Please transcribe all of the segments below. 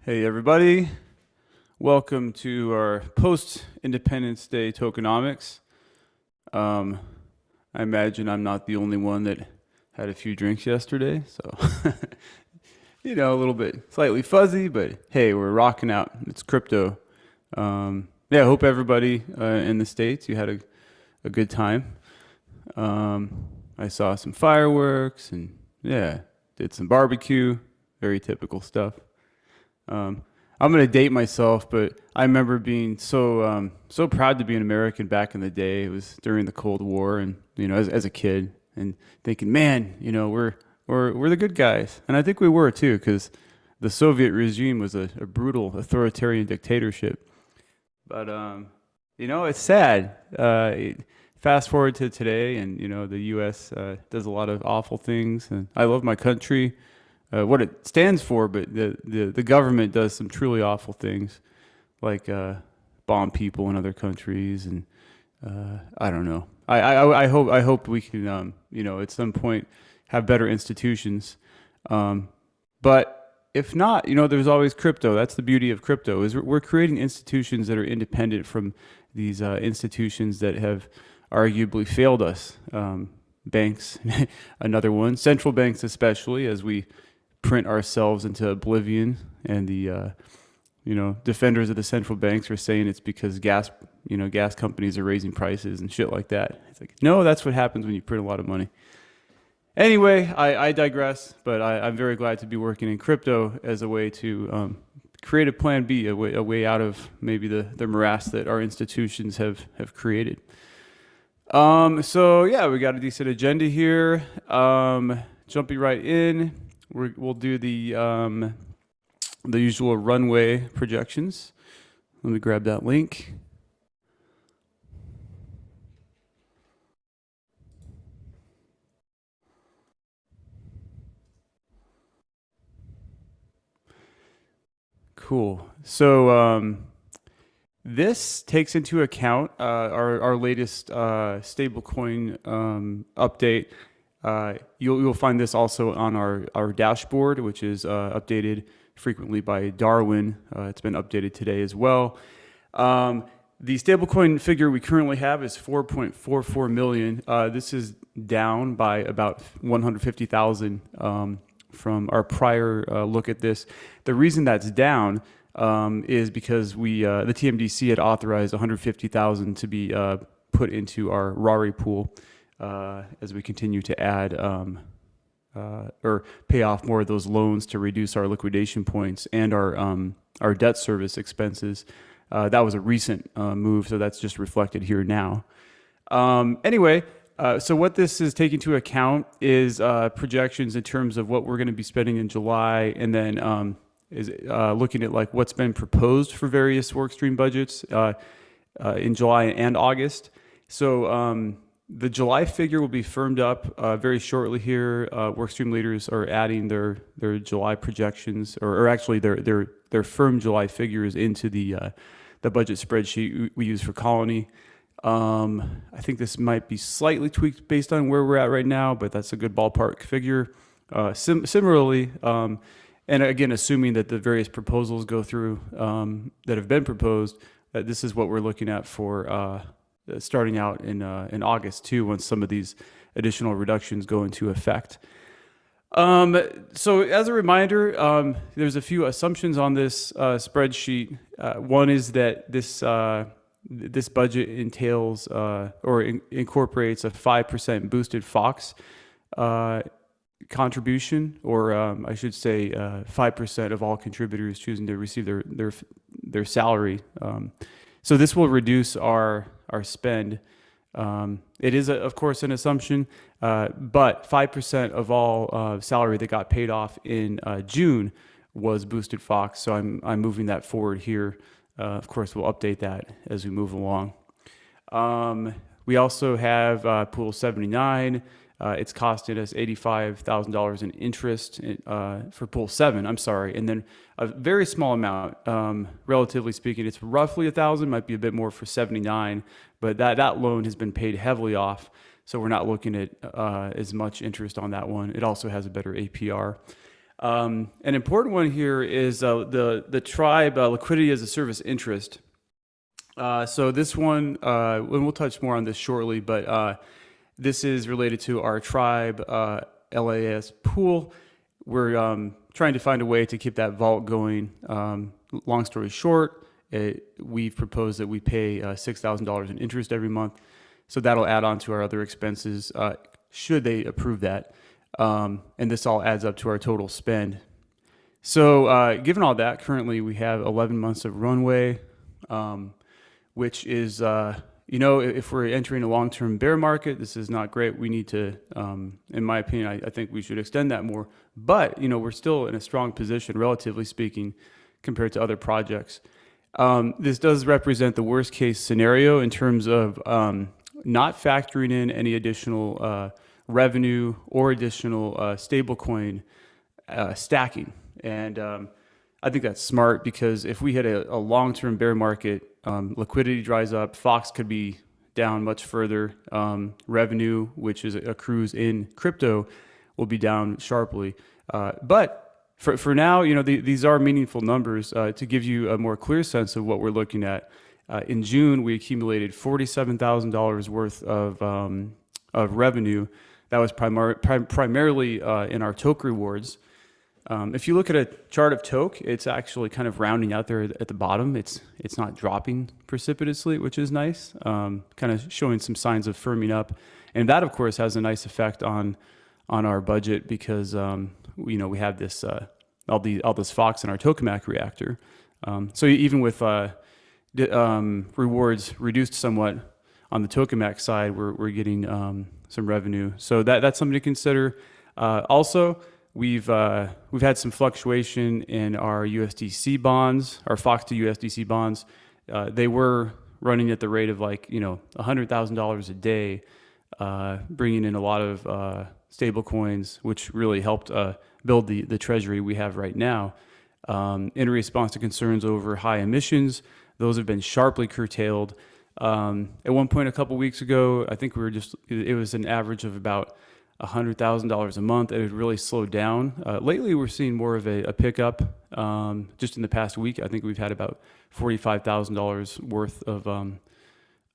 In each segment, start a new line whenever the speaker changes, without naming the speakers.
Hey everybody, welcome to our post-Independence Day tokenomics. I imagine I'm not the only one that had a few drinks yesterday, so a little bit slightly fuzzy, but hey, we're rocking out. It's crypto. I hope everybody in the States, you had a good time. I saw some fireworks and did some barbecue, very typical stuff. I'm gonna date myself, but I remember being so proud to be an American back in the day. It was during the Cold War, and as a kid, and thinking, man, we're the good guys, and I think we were too, because the Soviet regime was a brutal authoritarian dictatorship. But it's sad. Fast forward to today, and the U.S. Does a lot of awful things, and I love my country. What it stands for, but the government does some truly awful things, like bomb people in other countries, and I don't know. I hope we can at some point have better institutions, but if not, there's always crypto. That's the beauty of crypto, is we're creating institutions that are independent from these institutions that have arguably failed us. Banks, another one. Central banks, especially, as we print ourselves into oblivion, and the defenders of the central banks are saying it's because gas companies are raising prices and shit like that. It's like, no, that's what happens when you print a lot of money. Anyway, I digress, but I'm very glad to be working in crypto as a way to create a plan B, a way out of maybe the morass that our institutions have created. So yeah, we got a decent agenda here. Jumping right in. We'll do the usual runway projections. Let me grab that link. Cool. So this takes into account our latest stablecoin update. You'll find this also on our dashboard, which is updated frequently by Darwin. It's been updated today as well. The stablecoin figure we currently have is 4.44 million. This is down by about 150,000 from our prior look at this. The reason that's down is because the TMDC had authorized 150,000 to be put into our Rari pool. As we continue to add or pay off more of those loans to reduce our liquidation points and our debt service expenses. That was a recent move, so that's just reflected here now. Anyway, so what this is taking into account is projections in terms of what we're going to be spending in July, and then is looking at like what's been proposed for various workstream budgets in July and August. So the July figure will be firmed up very shortly here. Workstream leaders are adding their July projections, or actually their firm July figures into the budget spreadsheet we use for Colony. I think this might be slightly tweaked based on where we're at right now, but that's a good ballpark figure. Similarly, and again, assuming that the various proposals go through that have been proposed, this is what we're looking at for starting out in August too, once some of these additional reductions go into effect. So as a reminder, there's a few assumptions on this spreadsheet. One is that this budget entails incorporates a 5% boosted Fox contribution, or I should say 5% of all contributors choosing to receive their salary. So this will reduce our spend. It is, of course, an assumption, but 5% of all salary that got paid off in June was boosted Fox. So I'm moving that forward here. Of course, we'll update that as we move along. We also have Pool 79. It's costing us $85,000 in interest for Pool 7, I'm sorry. And then a very small amount, relatively speaking, it's roughly 1,000, might be a bit more for 79, but that loan has been paid heavily off. So we're not looking at as much interest on that one. It also has a better APR. An important one here is the tribe liquidity as a service interest. So this one, and we'll touch more on this shortly, but this is related to our tribe LAS pool. We're trying to find a way to keep that vault going. Long story short, we've proposed that we pay $6,000 in interest every month. So that'll add on to our other expenses should they approve that. And this all adds up to our total spend. So given all that, currently we have 11 months of runway, which is, if we're entering a long-term bear market, this is not great. We need to, in my opinion, I think we should extend that more. But, we're still in a strong position, relatively speaking, compared to other projects. This does represent the worst case scenario in terms of not factoring in any additional revenue or additional stablecoin stacking. And I think that's smart because if we hit a long-term bear market, liquidity dries up, Fox could be down much further. Revenue, which accrues in crypto, will be down sharply. But for now, these are meaningful numbers. To give you a more clear sense of what we're looking at, in June, we accumulated $47,000 worth of revenue. That was primarily in our toke rewards. If you look at a chart of toke, it's actually kind of rounding out there at the bottom. It's not dropping precipitously, which is nice. Kind of showing some signs of firming up, and that of course has a nice effect on our budget because we have this all this Fox in our tokamak reactor. So even with rewards reduced somewhat on the tokamak side, we're getting some revenue. So that's something to consider. Also, we've had some fluctuation in our USDC bonds, our Fox to USDC bonds. They were running at the rate of $100,000 a day, bringing in a lot of stable coins, which really helped build the treasury we have right now. In response to concerns over high emissions, those have been sharply curtailed. At one point a couple weeks ago, I think it was an average of about $100,000 a month. It had really slowed down. Lately, we're seeing more of a pickup. Just in the past week, I think we've had about $45,000 worth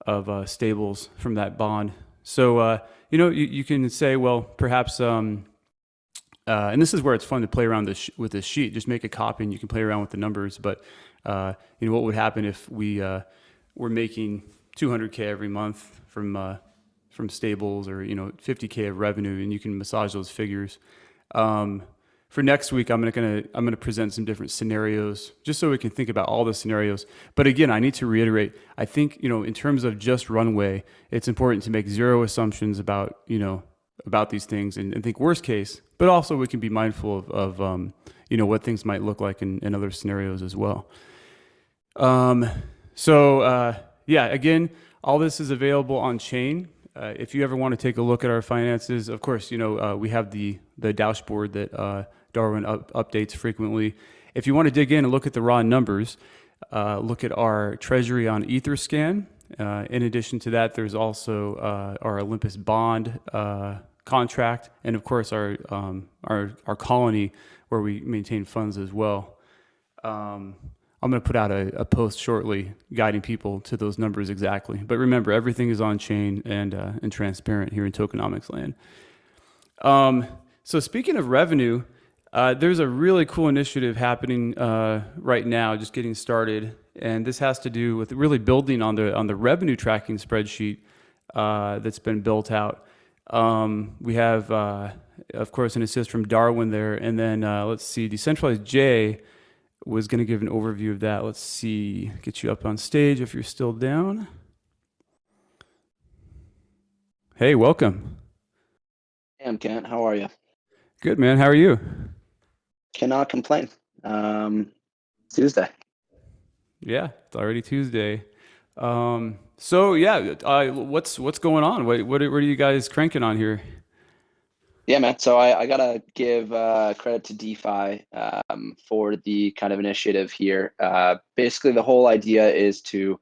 of stables from that bond. So, you can say, well, perhaps, and this is where it's fun to play around with this sheet. Just make a copy and you can play around with the numbers. But, what would happen if we were making $200K every month from stables, or $50K of revenue, and you can massage those figures. For next week, I'm gonna present some different scenarios just so we can think about all the scenarios. But again, I need to reiterate, I think in terms of just runway, it's important to make zero assumptions about these things and think worst case. But also we can be mindful of what things might look like in other scenarios as well. Again, all this is available on chain. If you ever want to take a look at our finances, of course, we have the dashboard that Darwin updates frequently. If you want to dig in and look at the raw numbers, look at our treasury on Etherscan. In addition to that, there's also our Olympus bond contract, and of course our colony where we maintain funds as well. I'm going to put out a post shortly guiding people to those numbers exactly. But remember, everything is on chain and transparent here in tokenomics land. So speaking of revenue, there's a really cool initiative happening right now, just getting started, and this has to do with really building on the revenue tracking spreadsheet that's been built out. We have, of course, an assist from Darwin there, and then let's see, Decentralized J was going to give an overview of that. Let's see, get you up on stage if you're still down. Hey, welcome.
Hey, I'm Kent. How are you?
Good, man. How are you?
Cannot complain. Tuesday.
Yeah, it's already Tuesday. What's going on? What are you guys cranking on here?
Yeah, man. So I gotta give credit to DeFi for the kind of initiative here. Basically, the whole idea is to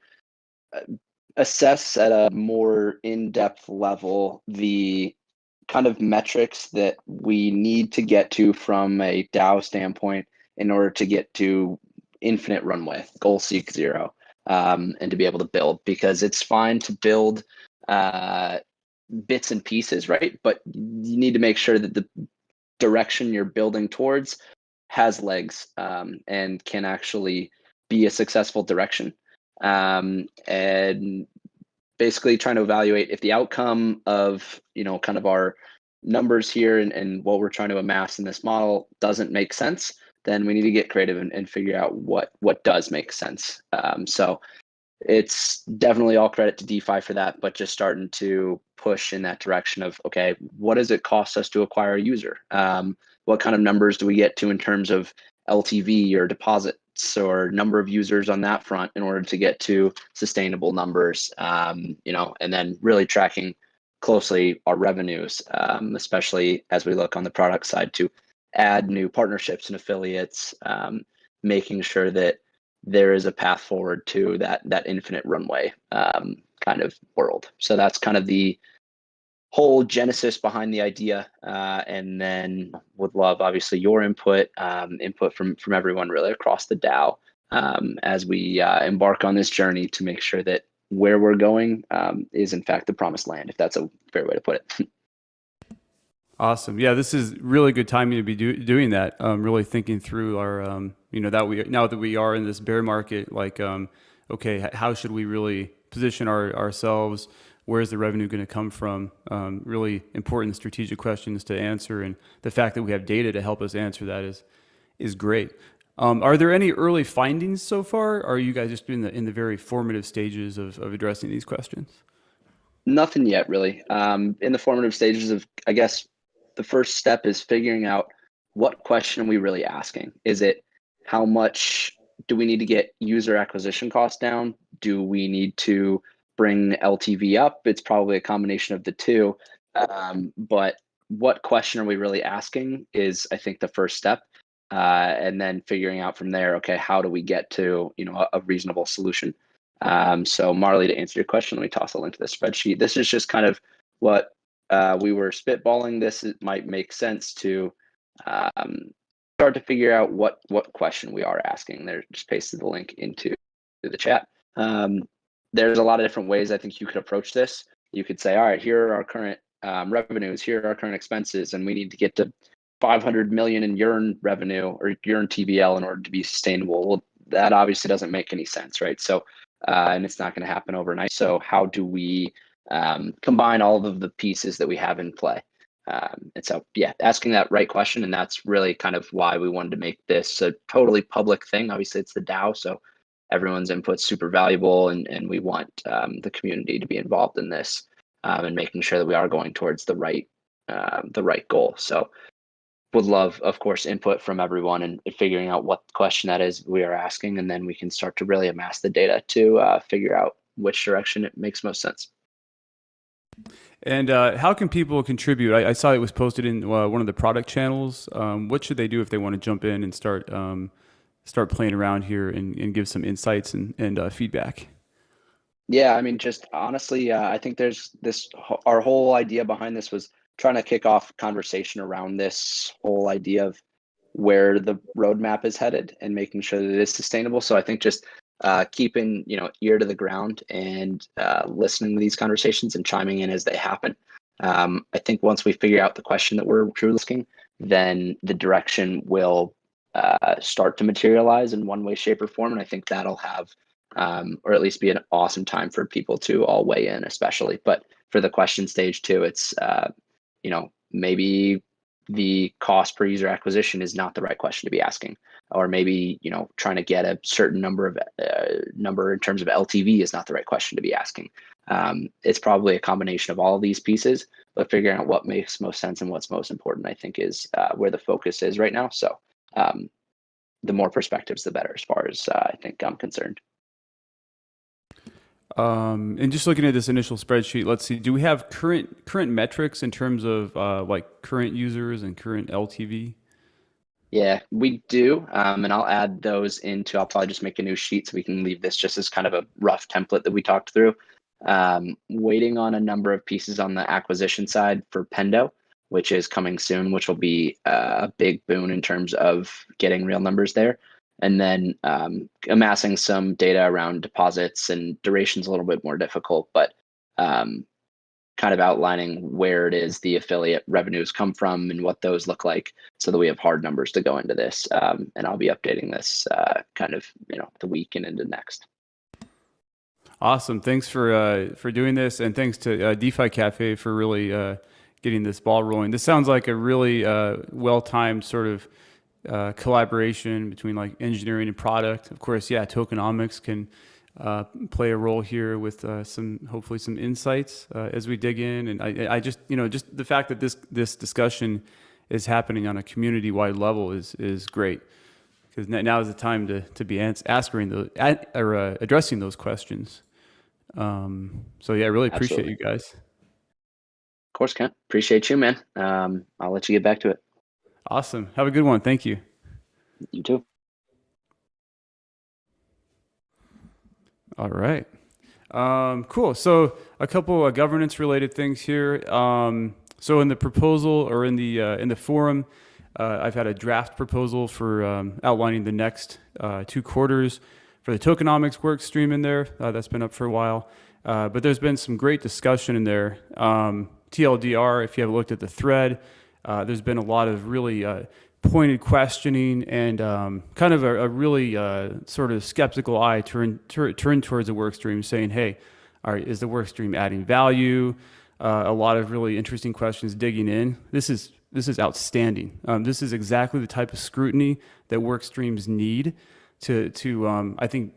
assess at a more in-depth level the kind of metrics that we need to get to from a DAO standpoint in order to get to infinite runway, goal seek zero, and to be able to build, because it's fine to build bits and pieces, right? But you need to make sure that the direction you're building towards has legs, and can actually be a successful direction. And basically trying to evaluate if the outcome of, kind of our numbers here and what we're trying to amass in this model doesn't make sense, then we need to get creative and figure out what does make sense. So it's definitely all credit to DeFi for that, but just starting to push in that direction of, okay, what does it cost us to acquire a user? What kind of numbers do we get to in terms of LTV or deposits or number of users on that front in order to get to sustainable numbers? And then really tracking closely our revenues, especially as we look on the product side to add new partnerships and affiliates, making sure that there is a path forward to that infinite runway kind of world. So that's kind of the whole genesis behind the idea, and then would love obviously your input, input from everyone really across the DAO, as we embark on this journey to make sure that where we're going is in fact the promised land, if that's a fair way to put it.
Awesome. Yeah, this is really good timing to be doing that. Really thinking through our, now that we are in this bear market, like, okay, how should we really position ourselves? Where's the revenue going to come from? Really important strategic questions to answer, and the fact that we have data to help us answer that is great. Are there any early findings so far? Or are you guys just in the very formative stages of addressing these questions?
Nothing yet, really. In the formative stages of, I guess, the first step is figuring out what question are we really asking. Is it how much do we need to get user acquisition costs down? Do we need to bring LTV up? It's probably a combination of the two. But what question are we really asking is, I think, the first step. And then figuring out from there, okay, how do we get to, a reasonable solution? So Marley, to answer your question, let me toss a link to the spreadsheet. This is just kind of what we were spitballing. This might make sense to start to figure out what question we are asking. There, just pasted the link into the chat. There's a lot of different ways I think you could approach this. You could say, all right, here are our current revenues, here are our current expenses, and we need to get to 500 million in Yearn revenue or Yearn TBL in order to be sustainable. Well, that obviously doesn't make any sense, right? So, and it's not going to happen overnight. So how do we combine all of the pieces that we have in play? And so, yeah, asking that right question. And that's really kind of why we wanted to make this a totally public thing. Obviously, it's the DAO, so everyone's input's super valuable, and we want the community to be involved in this, and making sure that we are going towards the right goal. So would love, of course, input from everyone and figuring out what question that is we are asking, and then we can start to really amass the data to figure out which direction it makes most sense.
And how can people contribute? I saw it was posted in one of the product channels. What should they do if they want to jump in and start playing around here and give some insights and feedback?
Yeah, I mean, just honestly, I think there's this, our whole idea behind this was trying to kick off conversation around this whole idea of where the roadmap is headed and making sure that it is sustainable. So I think just keeping, ear to the ground and listening to these conversations and chiming in as they happen. I think once we figure out the question that we're truly asking, then the direction will start to materialize in one way, shape, or form. And I think that'll have, or at least be an awesome time for people to all weigh in, especially. But for the question stage too, it's, maybe the cost per user acquisition is not the right question to be asking, or maybe, trying to get a certain number in terms of LTV is not the right question to be asking. It's probably a combination of all of these pieces, but figuring out what makes most sense and what's most important, I think, is where the focus is right now. So the more perspectives, the better, as far as I think I'm concerned.
And just looking at this initial spreadsheet, let's see, do we have current metrics in terms of like current users and current LTV?
Yeah, we do. And I'll add those into, I'll probably just make a new sheet so we can leave this just as kind of a rough template that we talked through. Waiting on a number of pieces on the acquisition side for Pendo. which is coming soon, which will be a big boon in terms of getting real numbers there. And then amassing some data around deposits and duration's a little bit more difficult, but kind of outlining where it is the affiliate revenues come from and what those look like, so that we have hard numbers to go into this. And I'll be updating this kind of the week and into next.
Awesome. Thanks for doing this, and thanks to DeFi Cafe for really getting this ball rolling. This sounds like a really well-timed sort of collaboration between like engineering and product. Of course, yeah, tokenomics can play a role here with hopefully some insights as we dig in. And I just just the fact that this discussion is happening on a community-wide level is great, because now is the time to be addressing those questions. So yeah, I really appreciate
Absolutely.
you guys.
Of course, Kent. Appreciate you, man. I'll let you get back to it.
Awesome. Have a good one. Thank you.
You too.
All right. Cool. So a couple of governance related things here. So in the proposal, or in the forum, I've had a draft proposal for outlining the next 2 quarters for the tokenomics work stream in there. That's been up for a while. But there's been some great discussion in there. TLDR, if you have looked at the thread, there's been a lot of really pointed questioning and kind of a really sort of skeptical eye turn towards the work stream, saying, hey, all right, is the work stream adding value? A lot of really interesting questions digging in. This is outstanding. This is exactly the type of scrutiny that work streams need to I think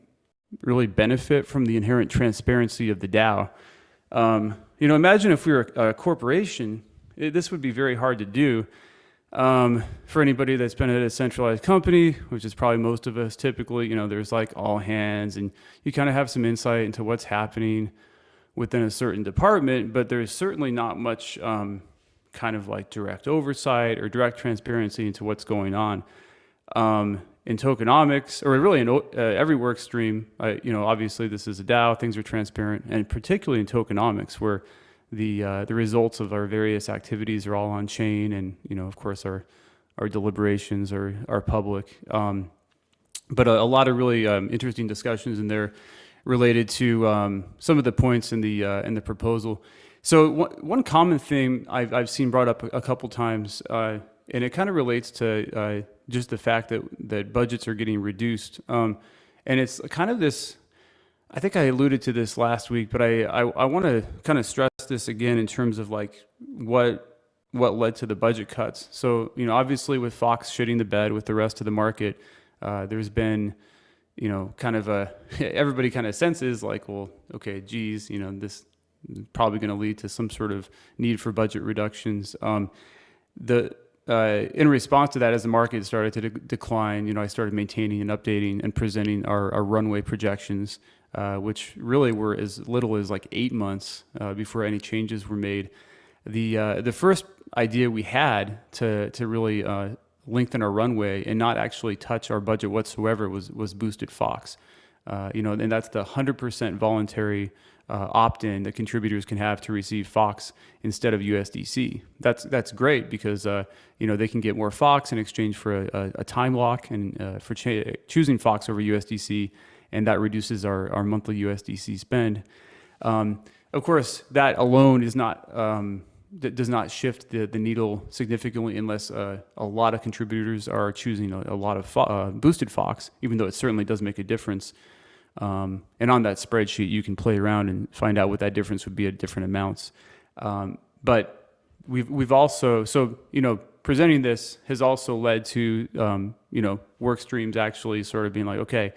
really benefit from the inherent transparency of the DAO. Imagine if we were a corporation, this would be very hard to do. For anybody that's been at a centralized company, which is probably most of us typically, there's like all hands, and you kind of have some insight into what's happening within a certain department, but there's certainly not much kind of like direct oversight or direct transparency into what's going on. In tokenomics, or really in every work stream, obviously this is a DAO, things are transparent, and particularly in tokenomics, where the results of our various activities are all on chain, and of course our deliberations are public. But a lot of really interesting discussions in there related to some of the points in the proposal. So one common theme I've seen brought up a couple times, and it kind of relates to just the fact that budgets are getting reduced, and it's kind of this. I think I alluded to this last week, but I want to kind of stress this again in terms of like what led to the budget cuts. So obviously with Fox shitting the bed with the rest of the market, there's been kind of everybody kind of senses like, well, okay, geez, this is probably going to lead to some sort of need for budget reductions. In response to that, as the market started to decline, I started maintaining and updating and presenting our runway projections, which really were as little as like 8 months before any changes were made. The first idea we had to really lengthen our runway and not actually touch our budget whatsoever was boosted Fox. And that's the 100% voluntary opt-in that contributors can have to receive Fox instead of USDC. That's great because they can get more Fox in exchange for a time lock and for choosing Fox over USDC, and that reduces our monthly USDC spend. Of course, that alone is not does not shift the needle significantly unless a lot of contributors are choosing a lot of boosted Fox, even though it certainly does make a difference. And on that spreadsheet, you can play around and find out what that difference would be at different amounts. But we've also, presenting this has also led to, work streams actually sort of being like, okay,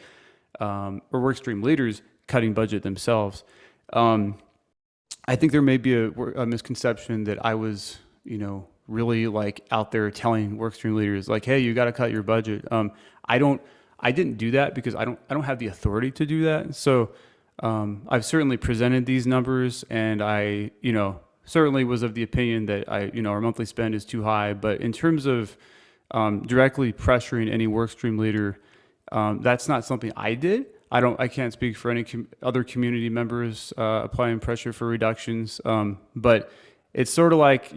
or work stream leaders cutting budget themselves. I think there may be a misconception that I was, really like out there telling work stream leaders like, hey, you got to cut your budget. I didn't do that because I don't have the authority to do that. So I've certainly presented these numbers, and I certainly was of the opinion that our monthly spend is too high. But in terms of directly pressuring any work stream leader, that's not something I did. I can't speak for any other community members applying pressure for reductions. But it's sort of like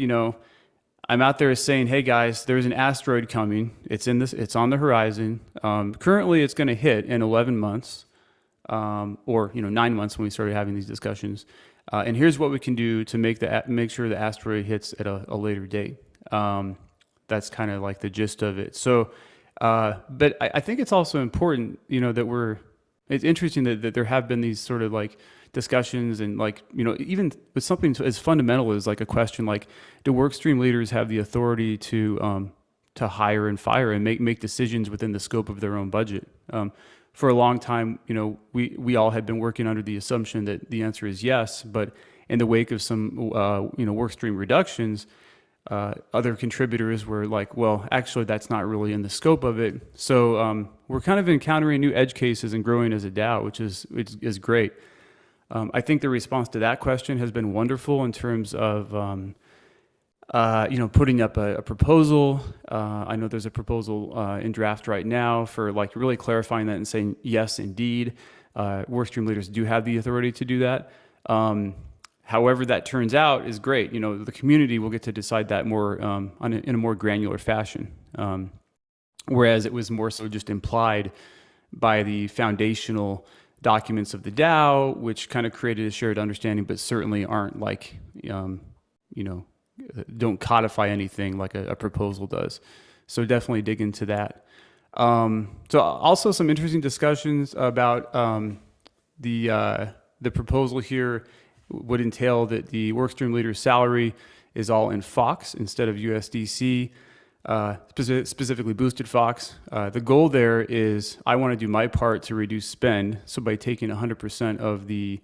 I'm out there saying, hey guys, there's an asteroid coming. It's on the horizon. Currently it's going to hit in 11 months, or 9 months when we started having these discussions. And here's what we can do to make sure the asteroid hits at a later date. That's kind of like the gist of it. So, but I think it's also important, that it's interesting that there have been these sort of like discussions and like, even with something as fundamental as like a question like, do workstream leaders have the authority to hire and fire and make decisions within the scope of their own budget? For a long time, we all had been working under the assumption that the answer is yes, but in the wake of some, workstream reductions, other contributors were like, well, actually, that's not really in the scope of it. So we're kind of encountering new edge cases and growing as a DAO, which is great. I think the response to that question has been wonderful in terms of, putting up a proposal. I know there's a proposal in draft right now for like really clarifying that and saying, yes, indeed, workstream leaders do have the authority to do that. However that turns out is great. The community will get to decide that more in a more granular fashion. Whereas it was more so just implied by the foundational documents of the DAO, which kind of created a shared understanding, but certainly aren't like, don't codify anything like a proposal does. So definitely dig into that. So also some interesting discussions about the proposal here would entail that the workstream leader's salary is all in Fox instead of USDC, specifically boosted Fox. The goal there is I want to do my part to reduce spend. So by taking 100% of the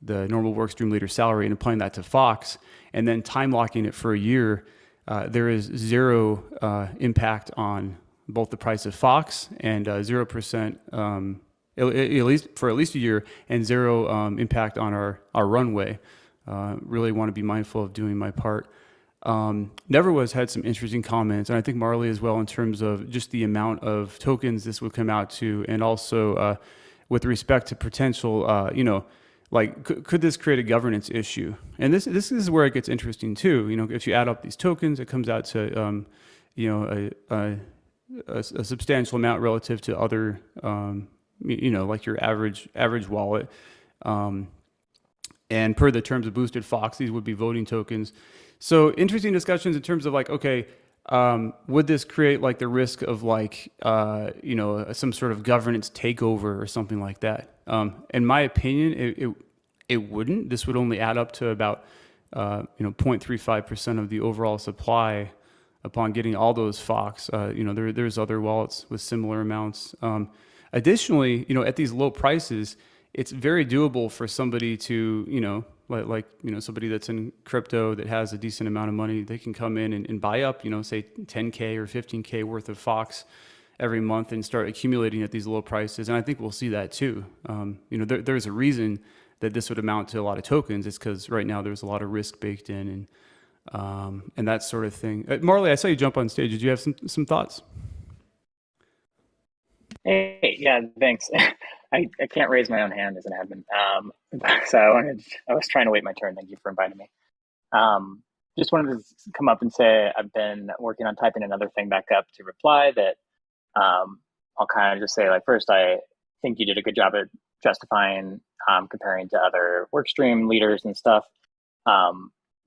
normal workstream leader salary and applying that to Fox and then time locking it for a year, there is zero impact on both the price of Fox and 0%, at least a year, and zero impact on our runway. Really want to be mindful of doing my part. Neverwas had some interesting comments, and I think Marley as well, in terms of just the amount of tokens this would come out to, and also with respect to potential, like could this create a governance issue? And this is where it gets interesting too. If you add up these tokens, it comes out to a substantial amount relative to other, like your average wallet. And per the terms of boosted Fox, these would be voting tokens. So interesting discussions in terms of like, okay, would this create like the risk of like, some sort of governance takeover or something like that? In my opinion, it wouldn't. This would only add up to about, 0.35% of the overall supply upon getting all those Fox. There's other wallets with similar amounts. Additionally, at these low prices, it's very doable for somebody to, somebody that's in crypto that has a decent amount of money, they can come in and buy up, say 10K or 15K worth of Fox every month and start accumulating at these low prices. And I think we'll see that too. There's a reason that this would amount to a lot of tokens. It's because right now there's a lot of risk baked in and that sort of thing. Marley, I saw you jump on stage. Did you have some thoughts?
Hey, yeah, thanks. I can't raise my own hand as an admin. So I was trying to wait my turn. Thank you for inviting me. Just wanted to come up and say I've been working on typing another thing back up to reply that I'll kind of just say, like, first, I think you did a good job at justifying comparing to other workstream leaders and stuff. A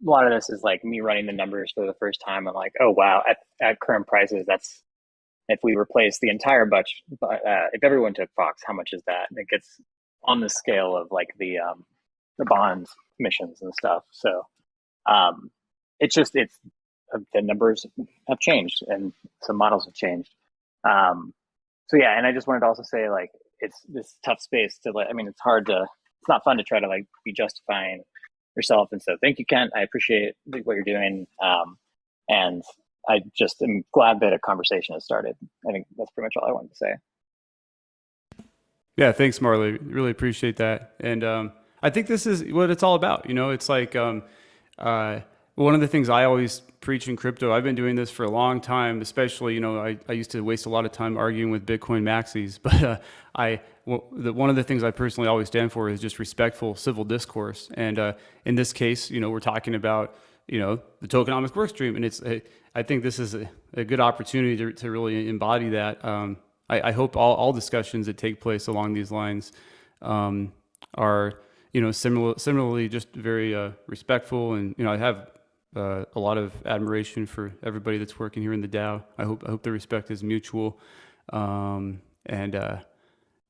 lot of this is like me running the numbers for the first time. I'm like, oh, wow, at current prices, that's, if we replace the entire bunch, if everyone took Fox, how much is that? And it gets on the scale of like the bonds emissions and stuff. So it's the numbers have changed and some models have changed. So yeah, and I just wanted to also say, like, it's this tough space to like, I mean, it's not fun to try to like be justifying yourself. And so thank you, Kent. I appreciate what you're doing. And I just am glad that a conversation has started. I think that's pretty much all I wanted to say.
Yeah, thanks, Marley. Really appreciate that. And I think this is what it's all about. It's like one of the things I always preach in crypto. I've been doing this for a long time, especially, I used to waste a lot of time arguing with Bitcoin maxis, but one of the things I personally always stand for is just respectful civil discourse. And in this case, we're talking about the tokenomics work stream. And I think this is a good opportunity to really embody that. I hope all discussions that take place along these lines are, similarly just very respectful. And, I have a lot of admiration for everybody that's working here in the DAO. I hope the respect is mutual.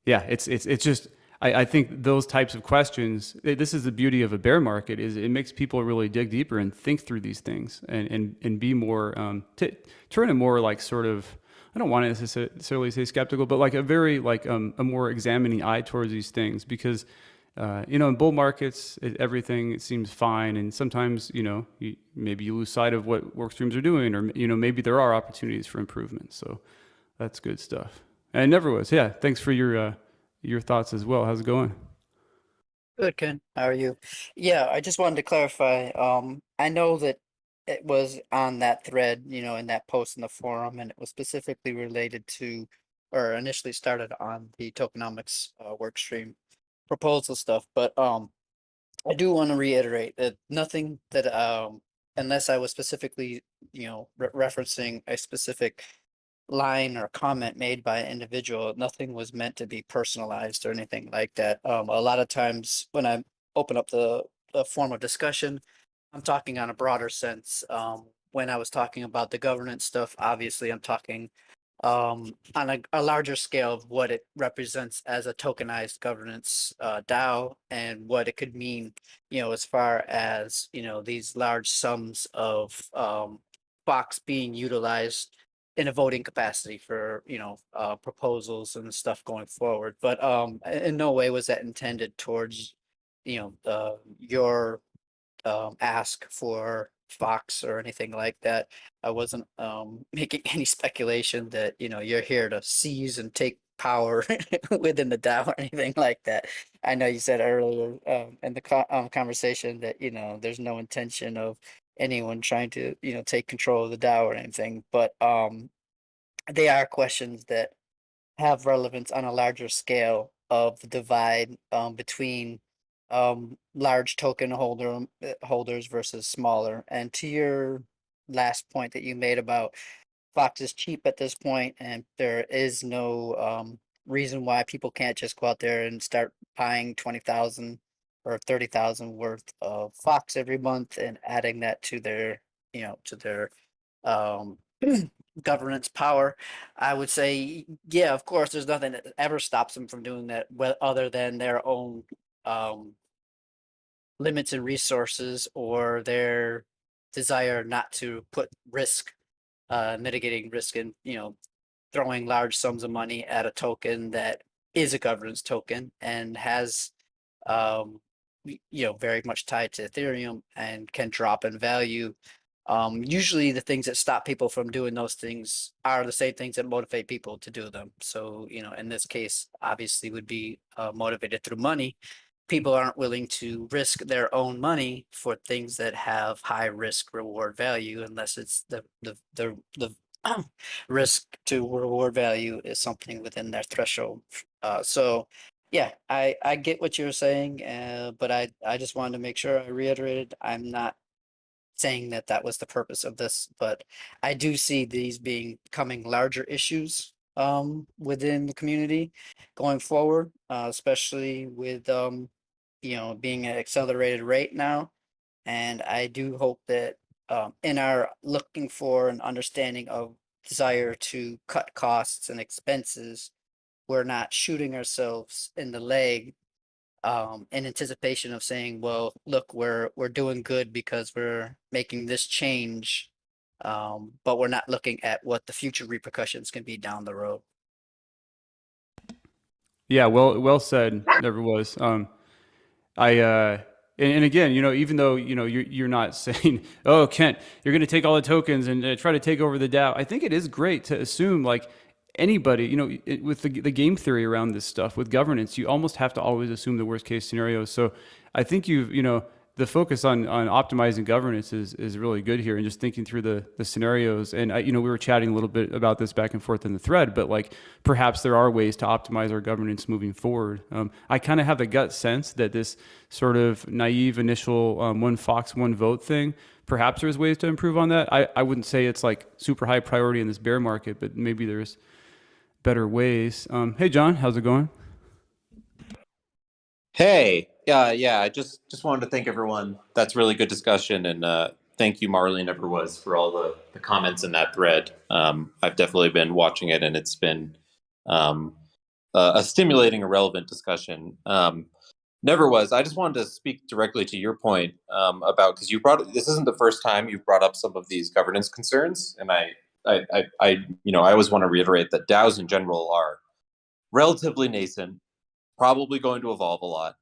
It's just, I think those types of questions, this is the beauty of a bear market, is it makes people really dig deeper and think through these things and be more, turn a more like sort of, I don't want to necessarily say skeptical, but like a very like a more examining eye towards these things, because in bull markets, everything seems fine, and sometimes maybe you lose sight of what work streams are doing, or maybe there are opportunities for improvement. So that's good stuff. And it never was. Yeah, thanks for your thoughts as well. How's it going?
Good, Ken. How are you? Yeah, I just wanted to clarify. I know that it was on that thread, in that post in the forum, and it was specifically related to, or initially started on the tokenomics work stream proposal stuff. But I do want to reiterate that nothing that unless I was specifically, referencing a specific line or comment made by an individual, nothing was meant to be personalized or anything like that. A lot of times when I open up the form of discussion, I'm talking on a broader sense. When I was talking about the governance stuff, obviously I'm talking on a larger scale of what it represents as a tokenized governance DAO, and what it could mean, as far as, these large sums of Fox being utilized in a voting capacity for, proposals and stuff going forward. But in no way was that intended towards, your ask for Fox or anything like that. I wasn't making any speculation that, you're here to seize and take power within the DAO or anything like that. I know you said earlier in the conversation that, there's no intention of anyone trying to, take control of the DAO or anything, but they are questions that have relevance on a larger scale of the divide between large token holders versus smaller. And to your last point that you made about Fox is cheap at this point, and there is no reason why people can't just go out there and start buying 20,000 or 30,000 worth of Fox every month and adding that to their, to their governance power. I would say, yeah, of course, there's nothing that ever stops them from doing that, other than their own limits and resources, or their desire not to put mitigating risk in, throwing large sums of money at a token that is a governance token and has, very much tied to Ethereum and can drop in value. Usually the things that stop people from doing those things are the same things that motivate people to do them. So, in this case, obviously would be motivated through money. People aren't willing to risk their own money for things that have high risk reward value, unless it's the risk to reward value is something within their threshold. So yeah, I get what you're saying, but I just wanted to make sure I reiterated, I'm not saying that was the purpose of this, but I do see these becoming larger issues within the community going forward, especially with being at accelerated rate now. And I do hope that in our looking for an understanding of desire to cut costs and expenses, we're not shooting ourselves in the leg in anticipation of saying, well, look, we're doing good because we're making this change, but we're not looking at what the future repercussions can be down the road.
Yeah, well said. Never was. And again, even though you're not saying, oh, Kent, you're going to take all the tokens and try to take over the DAO. I think it is great to assume, like, anybody, with the game theory around this stuff with governance, you almost have to always assume the worst case scenario. So I think the focus on optimizing governance is really good here, and just thinking through the scenarios. And we were chatting a little bit about this back and forth in the thread, but like perhaps there are ways to optimize our governance moving forward. I kind of have the gut sense that this sort of naive initial one Fox, one vote thing, perhaps there's ways to improve on that. I wouldn't say it's like super high priority in this bear market, but maybe there's better ways. Hey, John, how's it going?
Hey, yeah, I just wanted to thank everyone. That's really good discussion, and thank you, Marley and Everwas, for all the comments in that thread. I've definitely been watching it, and it's been a stimulating, irrelevant discussion. Never was. I just wanted to speak directly to your point about, because this isn't the first time you've brought up some of these governance concerns, and I always want to reiterate that DAOs in general are relatively nascent, probably going to evolve a lot.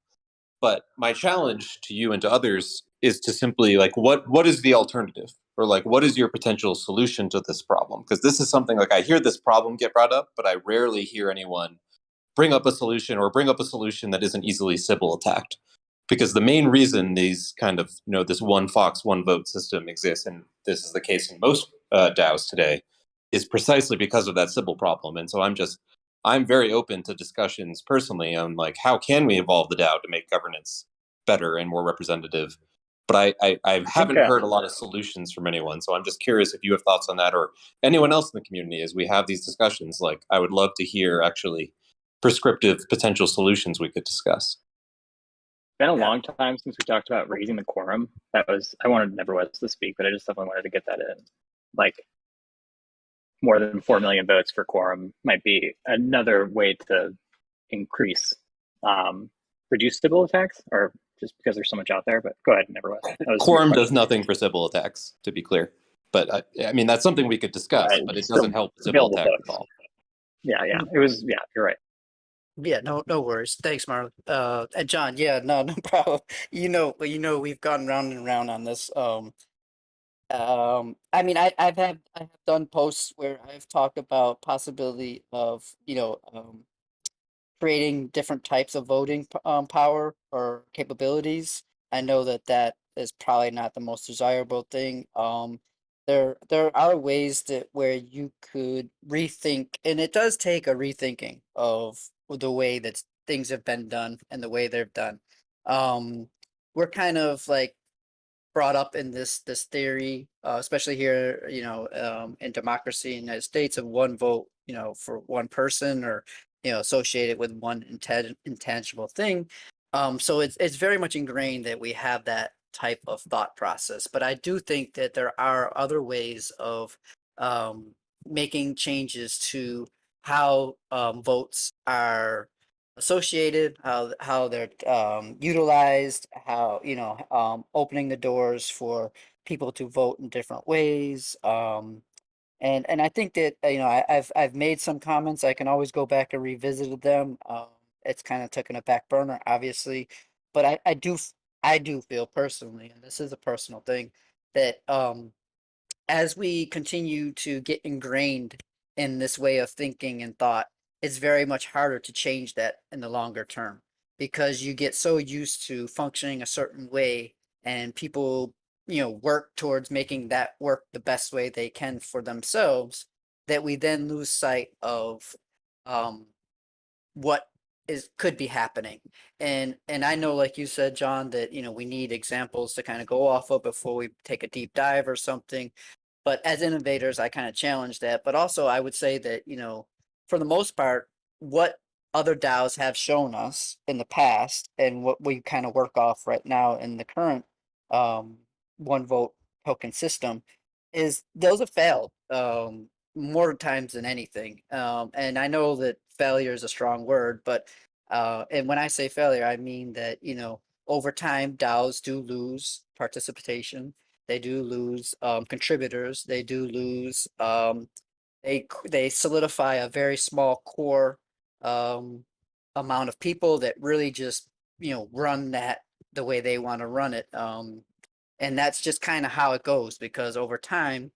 But my challenge to you and to others is to simply like, what is the alternative? Or like, what is your potential solution to this problem? Because this is something like, I hear this problem get brought up, but I rarely hear anyone bring up a solution that isn't easily Sybil attacked. Because the main reason these kind of, this one Fox, one vote system exists, and this is the case in most DAOs today, is precisely because of that Sybil problem. And so I'm very open to discussions personally on like, how can we evolve the DAO to make governance better and more representative? But I haven't heard a lot of solutions from anyone. So I'm just curious if you have thoughts on that, or anyone else in the community as we have these discussions. Like, I would love to hear actually prescriptive potential solutions we could discuss.
Been a long time since we talked about raising the quorum. I wanted Neverwest to speak, but I just definitely wanted to get that in. Like, more than 4 million votes for quorum might be another way to increase, reduce Sybil attacks, or just because there's so much out there. But go ahead, Neverwest.
Quorum does nothing for Sybil attacks, to be clear. But I mean, that's something we could discuss, but it doesn't help Sybil attack at all.
Yeah, you're right.
Yeah, no worries. Thanks, Marlon. And John, no problem. We've gone round and round on this. I mean, I have done posts where I've talked about possibility of, creating different types of voting power or capabilities. I know that is probably not the most desirable thing. There are ways where you could rethink, and it does take a rethinking of the way that things have been done and the way they're done. We're kind of like brought up in this theory, especially here, in democracy in the United States, of one vote, for one person, or associated with one intangible thing. So it's very much ingrained that we have that type of thought process. But I do think that there are other ways of making changes to how votes are associated, how they're utilized, how opening the doors for people to vote in different ways. And I think that I've made some comments. I can always go back and revisit them. It's kind of taken a back burner, obviously, but I do feel personally, and this is a personal thing, that as we continue to get ingrained in this way of thinking and thought, it's very much harder to change that in the longer term, because you get so used to functioning a certain way, and people work towards making that work the best way they can for themselves, that we then lose sight of what could be happening. And I know, like you said, John, that we need examples to kind of go off of before we take a deep dive or something. But as innovators, I kind of challenge that. But also, I would say that for the most part, what other DAOs have shown us in the past, and what we kind of work off right now in the current one vote token system, is those have failed more times than anything. And I know that failure is a strong word, but and when I say failure, I mean that over time DAOs do lose participation. They do lose contributors. They do lose. They solidify a very small core amount of people that really just run that the way they want to run it. And that's just kind of how it goes, because over time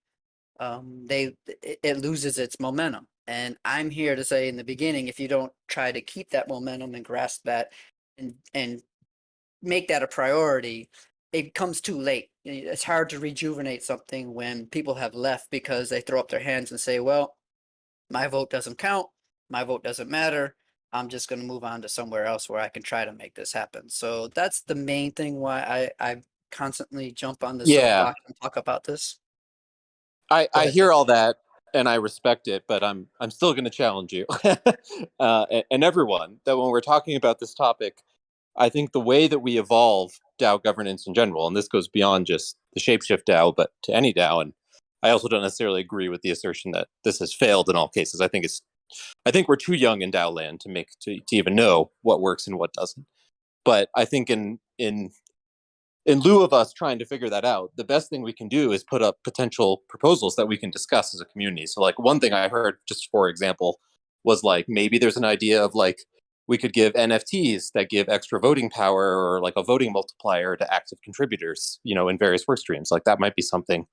it loses its momentum. And I'm here to say in the beginning, if you don't try to keep that momentum and grasp that and make that a priority, it comes too late. It's hard to rejuvenate something when people have left because they throw up their hands and say, well, my vote doesn't count, my vote doesn't matter, I'm just going to move on to somewhere else where I can try to make this happen. So that's the main thing why I constantly jump on the
Yeah,
soapbox and talk about this.
I
Go
I
ahead,
hear
Vic.
all that and I respect it, but I'm still going to challenge you and everyone that when we're talking about this topic, I think the way that we evolve DAO governance in general, and this goes beyond just the ShapeShift DAO, but to any DAO, and I also don't necessarily agree with the assertion that this has failed in all cases. I think we're too young in DAO land to even know what works and what doesn't. But I think in lieu of us trying to figure that out, the best thing we can do is put up potential proposals that we can discuss as a community. So like one thing I heard, just for example, was like maybe there's an idea of like we could give NFTs that give extra voting power or like a voting multiplier to active contributors, in various work streams. Like that might be something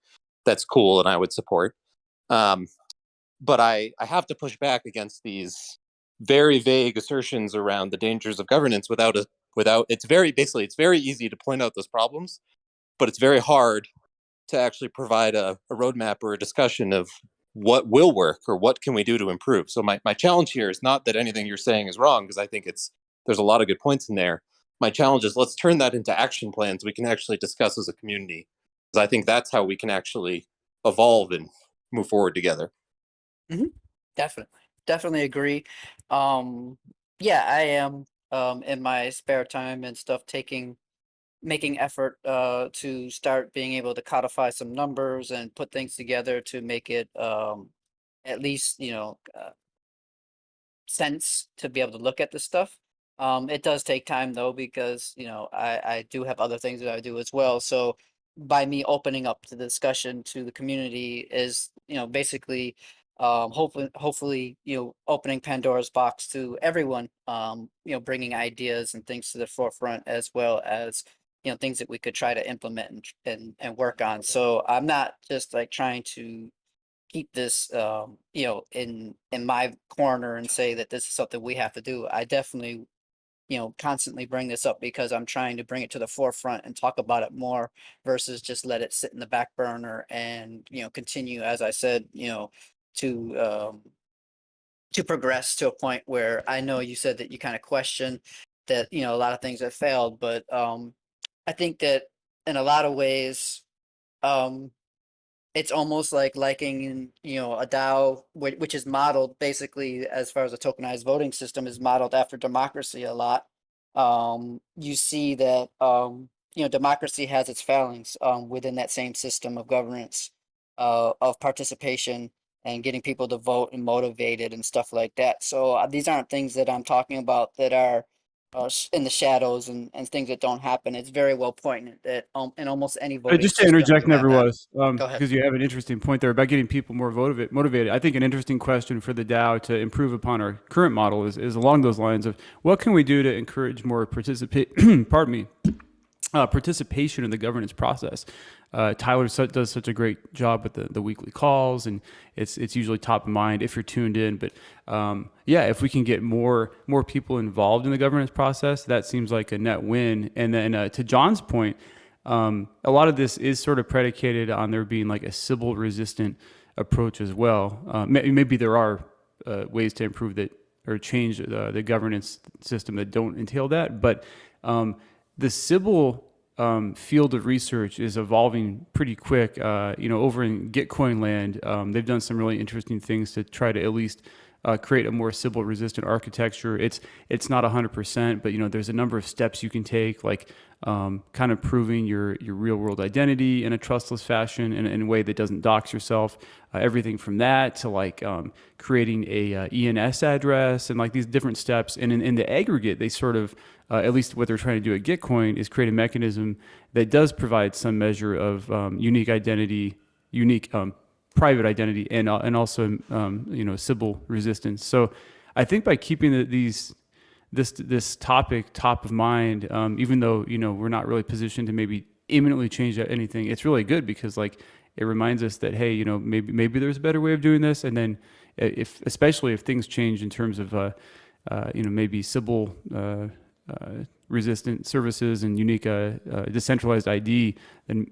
that's cool and I would support. But I have to push back against these very vague assertions around the dangers of governance without it's very easy to point out those problems, but it's very hard to actually provide a roadmap or a discussion of what will work or what can we do to improve. So my challenge here is not that anything you're saying is wrong, because I think there's a lot of good points in there. My challenge is let's turn that into action plans we can actually discuss as a community, because I think that's how we can actually evolve and move forward together.
Definitely agree. Yeah, I am in my spare time and stuff making effort to start being able to codify some numbers and put things together to make it at least sense to be able to look at this stuff. It does take time though, because I do have other things that I do as well. So by me opening up the discussion to the community is basically hopefully opening Pandora's box to everyone, bringing ideas and things to the forefront, as well as things that we could try to implement and work on. So I'm not just like trying to keep this in my corner and say that this is something we have to do. I definitely constantly bring this up because I'm trying to bring it to the forefront and talk about it more versus just let it sit in the back burner and continue, as I said, to progress to a point where I know you said that you kind of question that a lot of things have failed, but I think that in a lot of ways it's almost like liking a DAO which is modeled basically, as far as a tokenized voting system, is modeled after democracy a lot. You see that democracy has its failings within that same system of governance, of participation and getting people to vote and motivated and stuff like that. So these aren't things that I'm talking about that are in the shadows and things that don't happen. It's very well pointed that in almost any voting
Just to
system
interject,
you have
never
that.
was,
Go ahead.
because you have an interesting point there about getting people more motivated. I think an interesting question for the DAO to improve upon our current model is along those lines of what can we do to encourage more participation in the governance process. Tyler does such a great job with the weekly calls, and it's usually top of mind if you're tuned in. But if we can get more people involved in the governance process, that seems like a net win. And then to John's point, a lot of this is sort of predicated on there being like a Sybil resistant approach as well. Maybe there are ways to improve that or change the governance system that don't entail that, but the Sybil field of research is evolving pretty quick. Over in Gitcoin land, they've done some really interesting things to try to at least create a more Sybil resistant architecture. It's not 100%, but there's a number of steps you can take, like kind of proving your real world identity in a trustless fashion in a way that doesn't dox yourself. Everything from that to like creating a ENS address and like these different steps. And in the aggregate, they sort of at least what they're trying to do at Gitcoin is create a mechanism that does provide some measure of unique identity, private identity, and also Sybil resistance. So I think by keeping this topic top of mind, even though we're not really positioned to maybe imminently change anything, it's really good because like it reminds us that hey, maybe there's a better way of doing this, and then especially if things change in terms of maybe Sybil resistant services and unique decentralized ID, then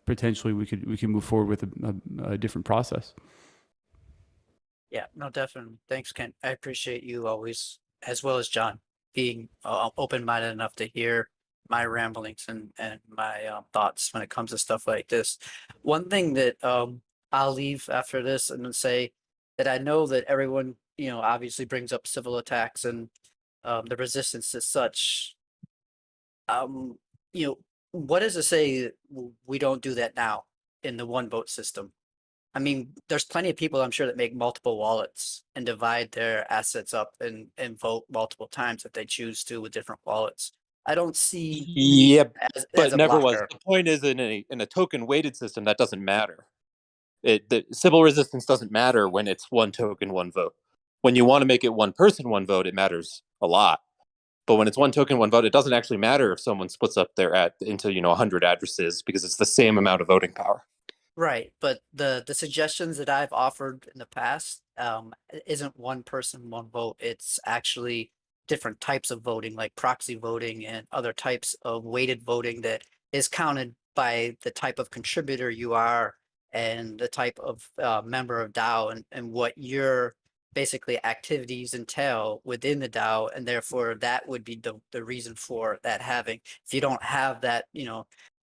potentially we could move forward with a different process.
Yeah, no, definitely. Thanks, Ken. I appreciate you always, as well as John, being open-minded enough to hear my ramblings and my thoughts when it comes to stuff like this. One thing that I'll leave after this and then say that I know that everyone, obviously brings up civil attacks and the resistance as such. What does it say that we don't do that now in the one vote system? I mean, there's plenty of people I'm sure that make multiple wallets and divide their assets up and vote multiple times if they choose to with different wallets. I don't see
Yep,
as
but
a
never was.
blocker.
The point is, in a token weighted system, that doesn't matter. The civil resistance doesn't matter when it's one token, one vote. When you want to make it one person, one vote, it matters a lot. But when it's one token, one vote, it doesn't actually matter if someone splits up their into 100 addresses, because it's the same amount of voting power.
Right, but the suggestions that I've offered in the past isn't one person, one vote. It's actually different types of voting, like proxy voting and other types of weighted voting that is counted by the type of contributor you are and the type of member of DAO and what your basically activities entail within the DAO, and therefore that would be the reason for that having. If you don't have that,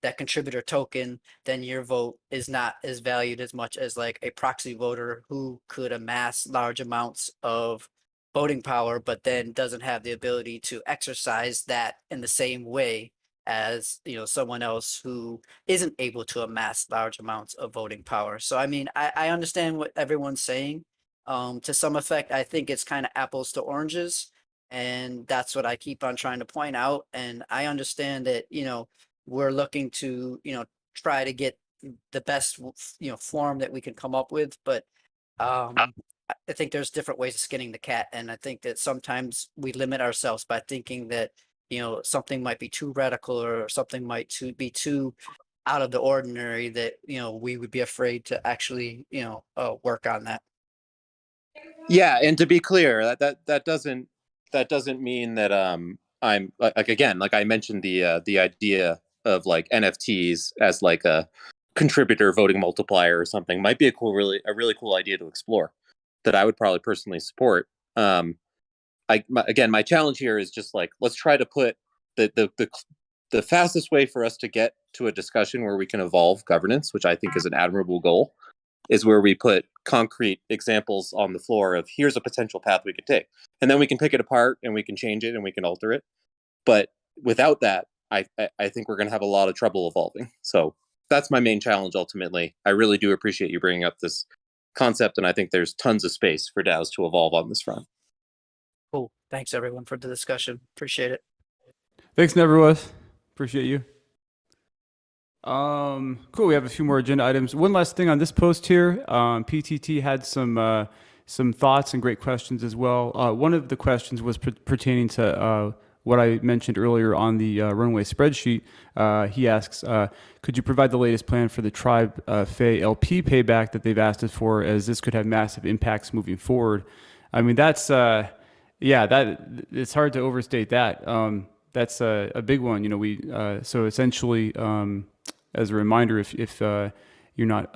that contributor token, then your vote is not as valued as much as like a proxy voter who could amass large amounts of voting power, but then doesn't have the ability to exercise that in the same way as someone else who isn't able to amass large amounts of voting power. So I mean, I understand what everyone's saying. To some effect, I think it's kind of apples to oranges, and that's what I keep on trying to point out. And I understand that we're looking to try to get the best form that we can come up with, but I think there's different ways of skinning the cat, and I think that sometimes we limit ourselves by thinking that something might be too radical or something might be too out of the ordinary, that we would be afraid to actually work on that.
Yeah, and to be clear, that doesn't mean that I'm like again, like I mentioned the idea of like NFTs as like a contributor voting multiplier or something might be a really cool idea to explore that I would probably personally support. Again, my challenge here is just like, let's try to put the fastest way for us to get to a discussion where we can evolve governance, which I think is an admirable goal, is where we put concrete examples on the floor of here's a potential path we could take. And then we can pick it apart and we can change it and we can alter it. But without that, I think we're going to have a lot of trouble evolving. So that's my main challenge ultimately. I really do appreciate you bringing up this concept, and I think there's tons of space for DAOs to evolve on this front.
Cool. Thanks everyone for the discussion. Appreciate it.
Thanks, Neverwith. Appreciate you. Cool. We have a few more agenda items. One last thing on this post here. PTT had some thoughts and great questions as well. One of the questions was pertaining to what I mentioned earlier on the runway spreadsheet. He asks, could you provide the latest plan for the Tribe Fay LP payback that they've asked us for, as this could have massive impacts moving forward? I mean, that's that it's hard to overstate that. That's a big one. So essentially, as a reminder, if you're not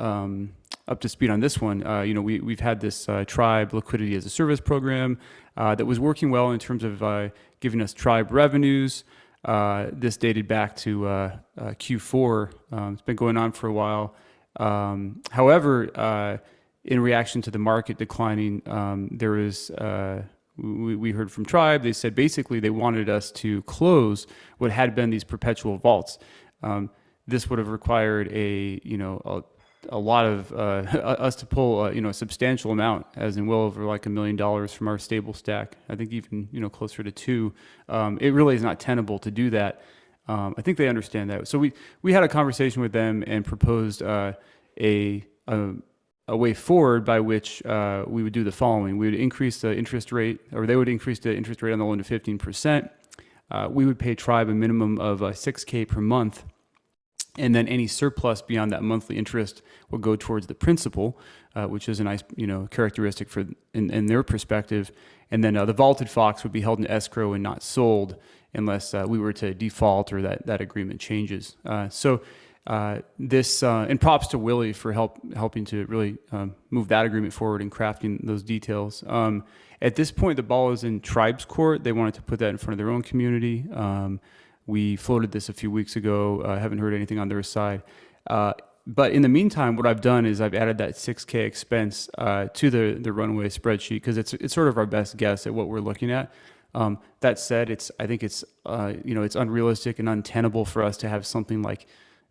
up to speed on this one, we've had this Tribe liquidity as a service program that was working well in terms of giving us Tribe revenues. This dated back to Q4. It's been going on for a while. However, in reaction to the market declining, there is we heard from Tribe. They said basically they wanted us to close what had been these perpetual vaults. This would have required a lot of us to pull a substantial amount, as in well over like $1 million from our stable stack. I think even closer to $2 million. It really is not tenable to do that. I think they understand that. So we had a conversation with them and proposed a way forward by which we would do the following. We would increase the interest rate, or they would increase the interest rate on the loan to 15%. We would pay Tribe a minimum of $6,000 per month. And then any surplus beyond that monthly interest will go towards the principal, which is a nice, characteristic in their perspective. And then the vaulted Fox would be held in escrow and not sold. unless we were to default or that agreement changes. And props to Willie for helping to really move that agreement forward and crafting those details. At this point, the ball is in Tribe's court. They wanted to put that in front of their own community. We floated this a few weeks ago. I haven't heard anything on their side. But in the meantime, what I've done is I've added that 6K expense to the runway spreadsheet because it's sort of our best guess at what we're looking at. That said, I think it's unrealistic and untenable for us to have something like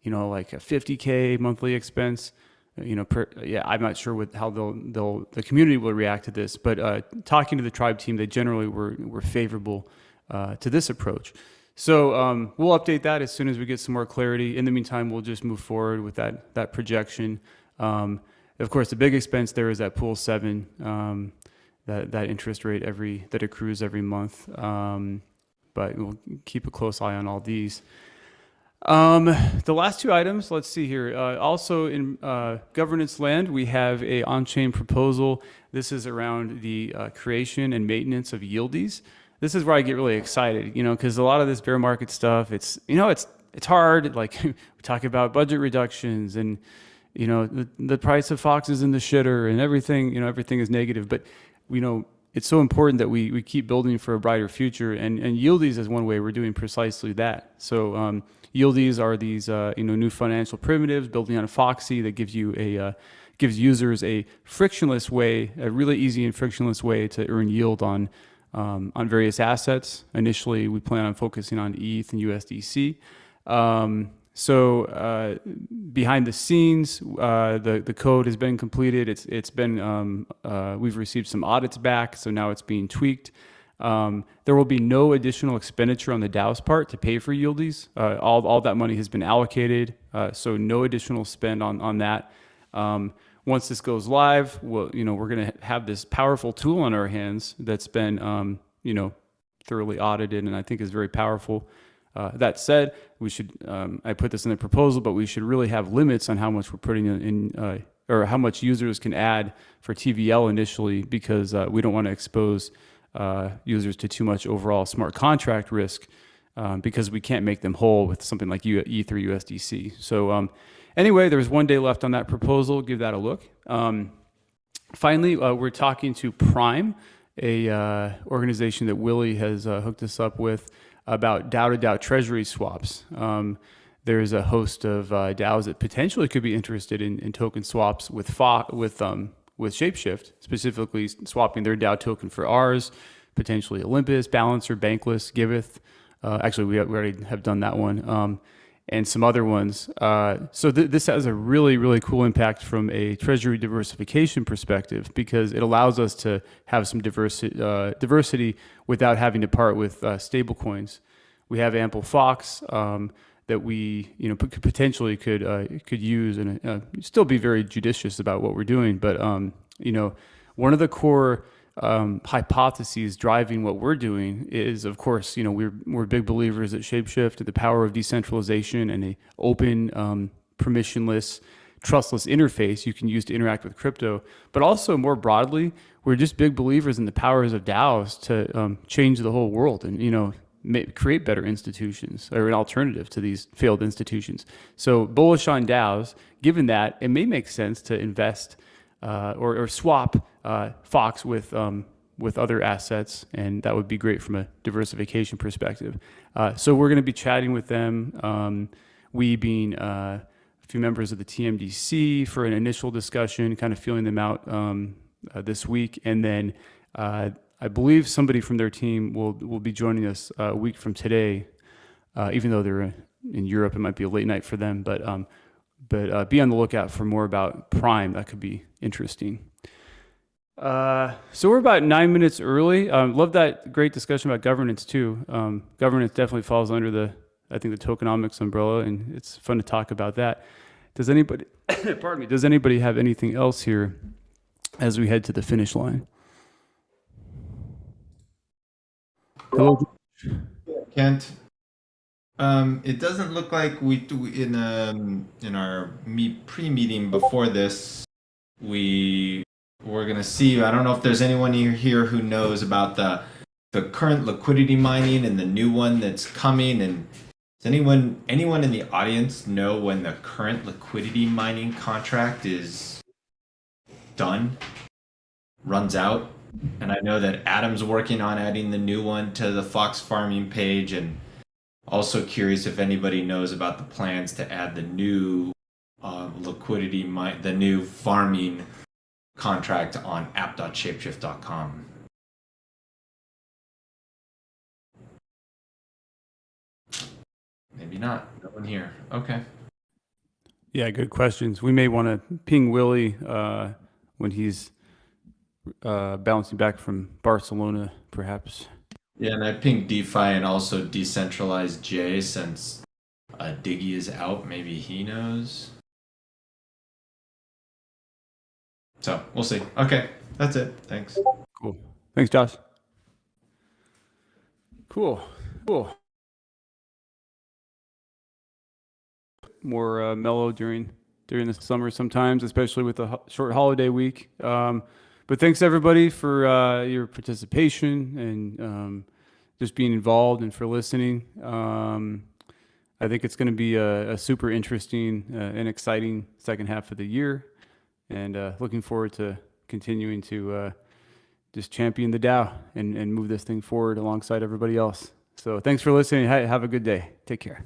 a 50K monthly expense. I'm not sure how the community will react to this, but talking to the Tribe team, they generally were favorable to this approach. So we'll update that as soon as we get some more clarity. In the meantime, we'll just move forward with that projection. Of course, the big expense there is that Pool 7, that interest rate that accrues every month. But we'll keep a close eye on all these. The last two items, let's see here. Also in governance land, we have a on-chain proposal. This is around the creation and maintenance of yieldies. This is where I get really excited, because a lot of this bear market stuff, it's hard. Like we talk about budget reductions and, the price of Fox is in the shitter and everything, everything is negative. But, it's so important that we keep building for a brighter future. And yieldies is one way we're doing precisely that. So yieldies are these, new financial primitives building on Foxy that gives users a frictionless way, a really easy and frictionless way to earn yield on various assets. Initially, we plan on focusing on ETH and USDC. Behind the scenes, the code has been completed. It's been we've received some audits back, so now it's being tweaked. There will be no additional expenditure on the DAO's part to pay for yieldies. All that money has been allocated, so no additional spend on that. Once this goes live, we're going to have this powerful tool in our hands that's been, thoroughly audited and I think is very powerful. That said, we should, I put this in the proposal, but we should really have limits on how much we're putting in or how much users can add for TVL initially, because we don't want to expose users to too much overall smart contract risk because we can't make them whole with something like ETH or USDC. So, anyway, there's 1 day left on that proposal. Give that a look. Finally, we're talking to Prime, a organization that Willie has hooked us up with about DAO-to-DAO treasury swaps. There's a host of DAOs that potentially could be interested in token swaps with ShapeShift, specifically swapping their DAO token for ours, potentially Olympus, Balancer, Bankless, Giveth. Actually, we already have done that one. And some other ones. This has a really, really cool impact from a treasury diversification perspective, because it allows us to have some diversity without having to part with stable coins. We have ample Fox that we potentially could use and still be very judicious about what we're doing. But one of the core hypotheses driving what we're doing is, of course, we're big believers at ShapeShift in the power of decentralization and a open, permissionless, trustless interface you can use to interact with crypto. But also more broadly, we're just big believers in the powers of DAOs to change the whole world and create better institutions or an alternative to these failed institutions. So bullish on DAOs. Given that, it may make sense to invest or swap Fox with other assets, and that would be great from a diversification perspective. So we're going to be chatting with them, we being a few members of the TMDC, for an initial discussion, kind of feeling them out this week, and then I believe somebody from their team will be joining us a week from today, even though they're in Europe. It might be a late night for them, but be on the lookout for more about Prime. That could be interesting. So we're about 9 minutes early. Love that great discussion about governance too. Governance definitely falls under the tokenomics umbrella, and it's fun to talk about that. Does anybody, pardon me, does anybody have anything else here as we head to the finish line? Hello.
Kent. It doesn't look like we do in our pre-meeting before this. We're gonna see. I don't know if there's anyone here who knows about the the current liquidity mining and the new one that's coming? And does anyone in the audience know when the current liquidity mining contract is done, runs out? And I know that Adam's working on adding the new one to the Fox farming page, and also curious if anybody knows about the plans to add the new the new farming contract on app.shapeshift.com. Maybe not. No one here. Okay.
Yeah, good questions. We may want to ping Willie when he's bouncing back from Barcelona, perhaps.
Yeah, and I pinged DeFi and also decentralized J since Diggy is out. Maybe he knows. So we'll see. Okay, that's it. Thanks.
Cool. Thanks, Josh. Cool. More mellow during the summer sometimes, especially with the short holiday week. But thanks everybody for your participation and just being involved and for listening. I think it's going to be a super interesting and exciting second half of the year, and looking forward to continuing to just champion the DAO and move this thing forward alongside everybody else. So thanks for listening. Have a good day. Take care.